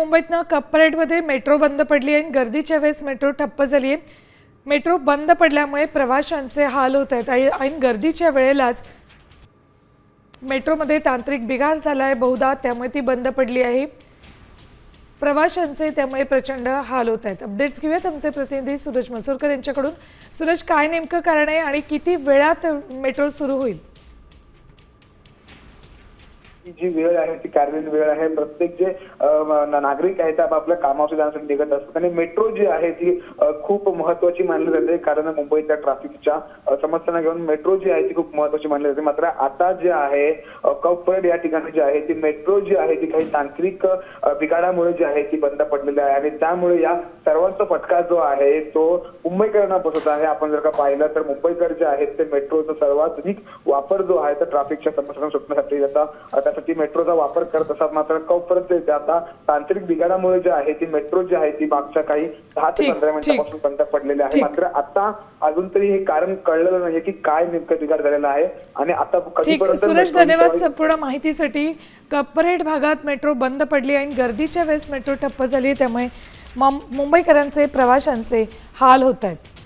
मुंबईतनं कप्परेटमध्ये metro बंद पडली आहे आणि गर्दीच्या वेळेस मेट्रो ठप्प झाली आहे। मेट्रो बंद पडल्यामुळे प्रवाशांचे हाल होत आहेत आणि गर्दीच्या वेळेलाच मेट्रोमध्ये तांत्रिक बिघाड झाला आहे बहुधा, त्यामुळे ती बंद पडली आहे। प्रवाशांचे त्यामुळे प्रचंड हाल होत आहेत। अपडेट्स घेऊयात आमचे प्रतिनिधी सूरज मसूरकर यांच्याकडून। सूरज, काय नेमकं कारण आहे आणि किती वेळात मेट्रो सुरू होईल? जी वेळ आहे ती कार्यालयीन वेळ आहे। प्रत्येक जे नागरिक आहेत आपल्या कामावर जाण्यासाठी निघत असतात आणि मेट्रो जी आहे ती खूप महत्त्वाची मानली जाते, कारण मुंबईच्या ट्रॅफिकच्या समस्यांना घेऊन मेट्रो जी आहे ती खूप महत्त्वाची मानली जाते। मात्र आता जे आहे कप्परेट या ठिकाणी जी आहे ती मेट्रो जी आहे ती काही तांत्रिक बिघाडामुळे जी आहे ती बंद पडलेली आहे आणि त्यामुळे या सर्वांचा फटका जो आहे तो मुंबईकरांना बसत आहे। आपण जर का पाहिलं तर मुंबईकर जे आहेत ते मेट्रोचा सर्वाधिक वापर जो आहे तर ट्रॅफिकच्या समस्यांना सुटण्यासाठी त्यासाठी मेट्रोचा वापर करत असतात। मात्र कप्परेट आता तांत्रिक बिघाडामुळे जे आहे ती मेट्रो जी आहे ती मागच्या काही 10 ते 15 मिनिटांपासून बंद पडलेली आहे। मात्र आता अजून तरी हे कारण कळलेलं नाहीये की काय नेमकं बिघाड झालेला आहे आणि आता कधीपर्यंत। सूरज, धन्यवाद संपूर्ण माहितीसाठी। कप्परेट भागात मेट्रो बंद पडली आणि गर्दीच्या वेळेस मेट्रो ठप्प झाली, त्यामुळे मुंबईकरांचे प्रवाशांचे हाल होत आहेत।